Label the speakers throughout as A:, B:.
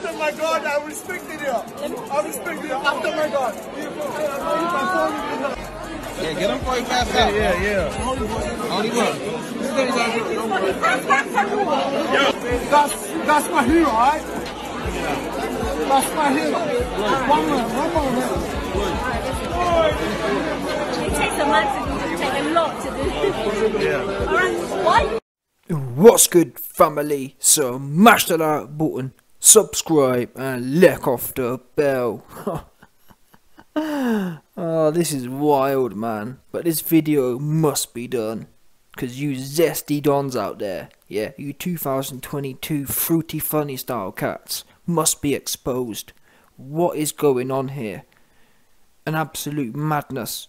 A: After my God, I respected you. I respect you. After my God.
B: Yeah, get him before he passes out.
A: Yeah.
B: Only one.
A: That's my hero, alright? That's my hero. One moment.
C: It takes a man to take a lot to do.
A: Yeah.
C: Alright, what?
D: What's good, family? So mash the like button, subscribe and lick off the bell. Oh, this is wild, man, but this video must be done because you zesty dons out there, yeah, you 2022 fruity funny style cats must be exposed. What is going on here? An absolute madness.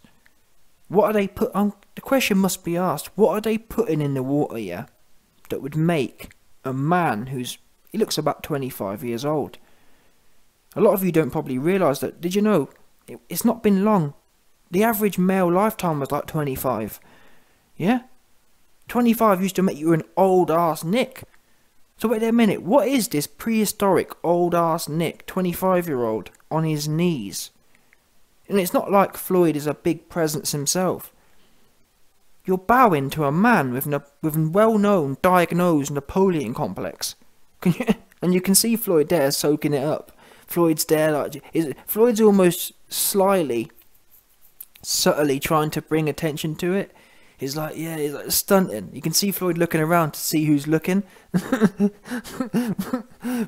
D: What are they the question must be asked, what are they putting in the water, yeah, that would make a man he looks about 25 years old? A lot of you don't probably realise that. Did you know, it's not been long. The average male lifetime was like 25. Yeah? 25 used to make you an old ass Nick. So wait a minute, what is this prehistoric old ass Nick, 25-year-old, on his knees? And it's not like Floyd is a big presence himself. You're bowing to a man with a well-known diagnosed Napoleon complex. And you can see Floyd there soaking it up. Floyd's there like... Floyd's almost slyly, subtly trying to bring attention to it. He's like, yeah, he's like stunting. You can see Floyd looking around to see who's looking.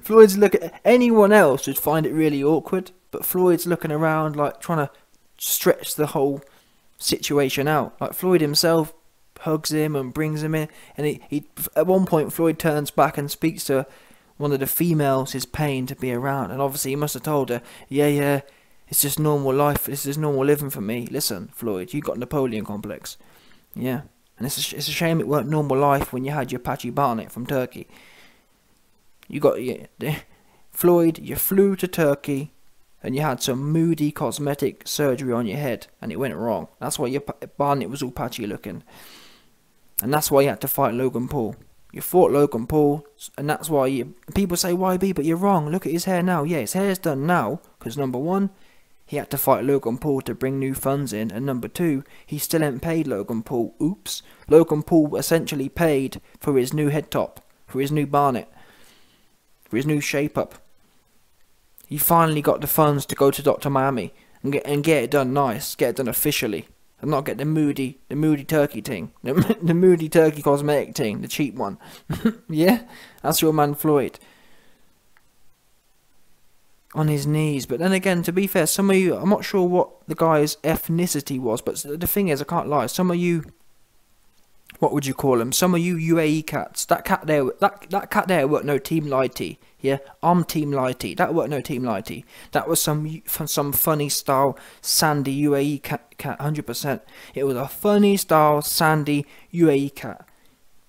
D: Floyd's looking... Anyone else would find it really awkward. But Floyd's looking around like trying to stretch the whole situation out. Like Floyd himself hugs him and brings him in, and he at one point Floyd turns back and speaks to one of the females his pain to be around, and obviously he must have told her, yeah, it's just normal life, this is normal living for me. Listen, Floyd, you got Napoleon complex, yeah, and it's a shame it weren't normal life when you had your Patchy Barnett from Turkey. You got Floyd, you flew to Turkey and you had some moody cosmetic surgery on your head, and it went wrong. That's why your Barnett was all patchy looking. And that's why you had to fight Logan Paul. You fought Logan Paul, and that's why people say, YB, but you're wrong. Look at his hair now. Yeah, his hair's done now, because number one, he had to fight Logan Paul to bring new funds in, and number two, he still ain't paid Logan Paul. Oops. Logan Paul essentially paid for his new head top, for his new Barnett, for his new shape up. He finally got the funds to go to Dr. Miami and get it done nice, get it done officially, and not get the moody turkey thing, the moody turkey cosmetic thing, the cheap one. Yeah, that's your man Floyd on his knees. But then again, to be fair, some of you, I'm not sure what the guy's ethnicity was, but the thing is, I can't lie, some of you, what would you call them? Some of you UAE cats. That cat there, that cat there weren't no Team Lighty. Yeah, I'm Team Lighty. That weren't no Team Lighty. That was some funny style sandy UAE cat. 100%. It was a funny style sandy UAE cat.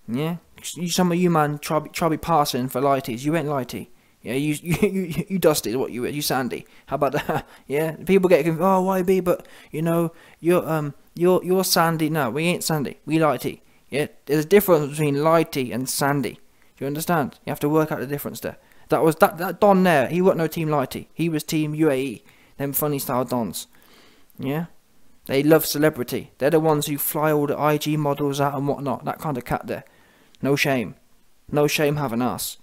D: Yeah, some of you man try be passing for Lighties. You ain't Lighty. Yeah, you dusted. What you sandy? How about that? Yeah, people get confused. Oh, YB, but you know you're sandy. No, we ain't sandy. We Lighty. Yeah, there's a difference between Lighty and sandy. Do you understand? You have to work out the difference there. That Don there, he wasn't no Team Lighty. He was Team UAE. Them funny style Dons. Yeah? They love celebrity. They're the ones who fly all the IG models out and whatnot. That kind of cat there. No shame. No shame having us.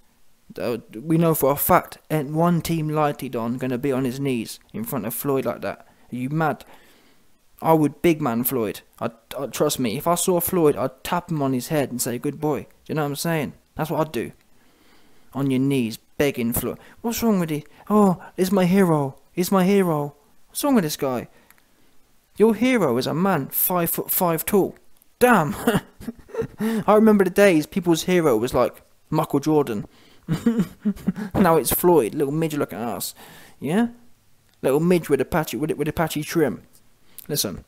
D: We know for a fact ain't one Team Lighty Don gonna be on his knees in front of Floyd like that. Are you mad? I would big man Floyd. I'd trust me, if I saw Floyd, I'd tap him on his head and say, good boy. Do you know what I'm saying? That's what I'd do. On your knees, begging Floyd. What's wrong with you? Oh, he's my hero. He's my hero. What's wrong with this guy? Your hero is a man 5'5" tall. Damn. I remember the days people's hero was like Michael Jordan. Now it's Floyd, little midge looking ass. Yeah? Little midge with a patchy trim. Listen,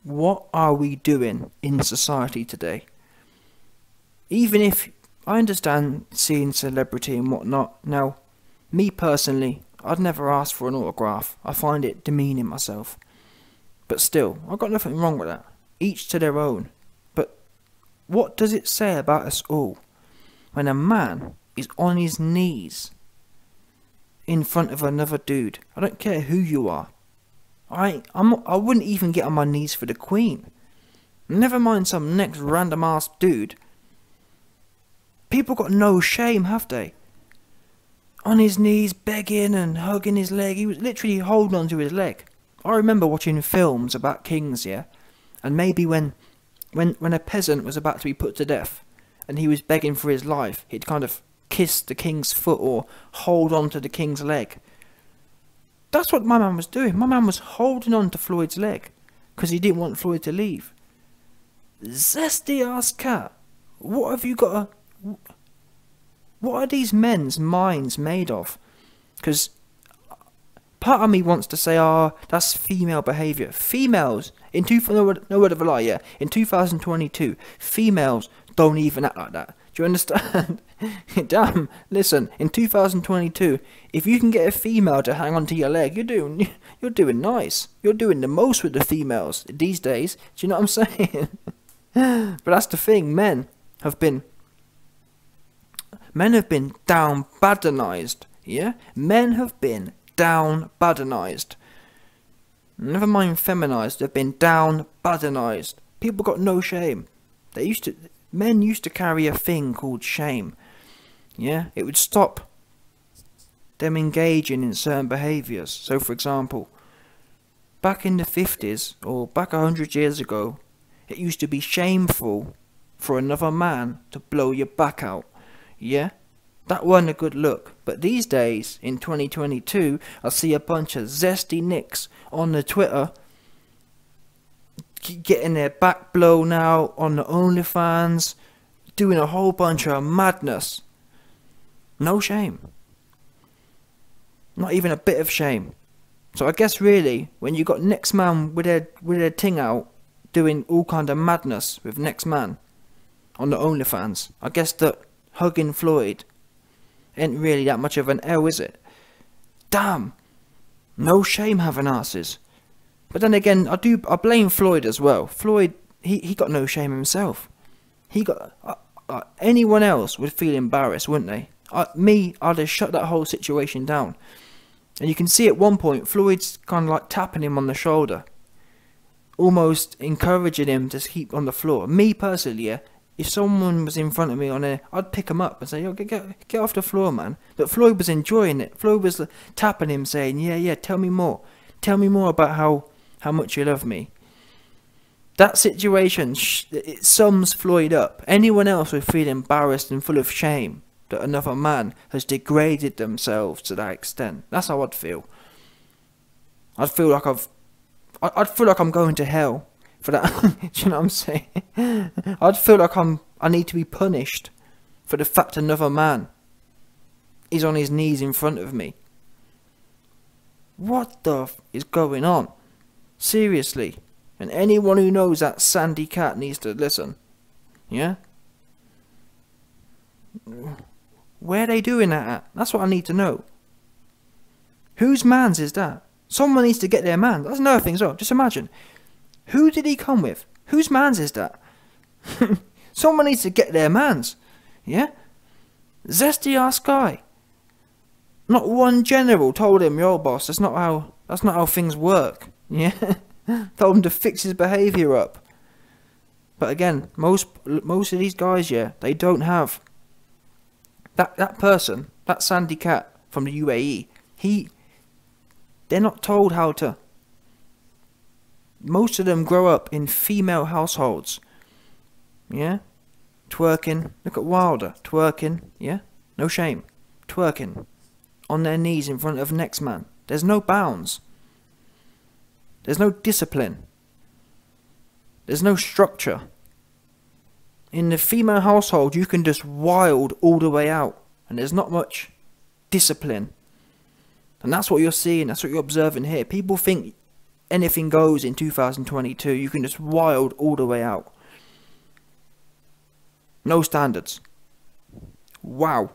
D: what are we doing in society today? Even if I understand seeing celebrity and whatnot, now, me personally, I'd never ask for an autograph. I find it demeaning myself. But still, I've got nothing wrong with that. Each to their own. But what does it say about us all when a man is on his knees in front of another dude. I don't care who you are. I wouldn't even get on my knees for the Queen. Never mind some next random ass dude. People got no shame, have they? On his knees, begging and hugging his leg. He was literally holding on to his leg. I remember watching films about kings, yeah? And maybe when a peasant was about to be put to death and he was begging for his life, he'd kind of kiss the king's foot or hold on to the king's leg. That's what my man was doing. My man was holding on to Floyd's leg because he didn't want Floyd to leave. Zesty ass cat. What have you got to... What are these men's minds made of? Because part of me wants to say, oh, that's female behaviour. Females, no word of a lie, yeah, in 2022, females don't even act like that. Do you understand? Damn, listen, in 2022, if you can get a female to hang on to your leg, you're doing nice. You're doing the most with the females these days. Do you know what I'm saying? But that's the thing, men have been down baddenized, yeah? Men have been down baddenized. Never mind feminized, they've been down baddenized. People got no shame. Men used to carry a thing called shame. Yeah, it would stop them engaging in certain behaviours. So for example, back in the 50s, or back 100 years ago, it used to be shameful for another man to blow your back out. Yeah, that wasn't a good look. But these days, in 2022, I see a bunch of zesty nicks on the Twitter getting their back blown out on the OnlyFans, doing a whole bunch of madness. No shame. Not even a bit of shame. So I guess really, when you got next man with their ting out, doing all kind of madness with next man on the OnlyFans, I guess that hugging Floyd ain't really that much of an L, is it? Damn. No shame having asses. But then again, I blame Floyd as well. Floyd, he got no shame himself. He got... anyone else would feel embarrassed, wouldn't they? I'd have shut that whole situation down. And you can see at one point, Floyd's kind of like tapping him on the shoulder, almost encouraging him to keep on the floor. Me personally, yeah, if someone was in front of me on there, I'd pick him up and say, yo, get off the floor, man. But Floyd was enjoying it. Floyd was tapping him, saying, yeah, tell me more. Tell me more about how much you love me. That situation, it sums Floyd up. Anyone else would feel embarrassed and full of shame that another man has degraded themselves to that extent. That's how I'd feel. I'd feel like I'm going to hell for that. Do you know what I'm saying? I'd feel like I need to be punished for the fact another man is on his knees in front of me. What the f is going on? Seriously. And anyone who knows that sandy cat needs to listen. Yeah? Where are they doing that at? That's what I need to know. Whose mans is that? Someone needs to get their man. That's another thing as well. Just imagine. Who did he come with? Whose mans is that? Someone needs to get their mans. Yeah? Zesty ass guy. Not one general told him, yo boss, that's not how things work. Yeah? Told him to fix his behaviour up. But again, most of these guys, yeah, they don't have that person, that sandy cat from the UAE. They're not told how to. Most of them grow up in female households. Yeah? Twerking. Look at Wilder. Twerking. Yeah? No shame. Twerking. On their knees in front of next man. There's no bounds. There's no discipline. There's no structure. In the female household, you can just wild all the way out. And there's not much discipline. And that's what you're seeing. That's what you're observing here. People think anything goes in 2022. You can just wild all the way out. No standards. Wow.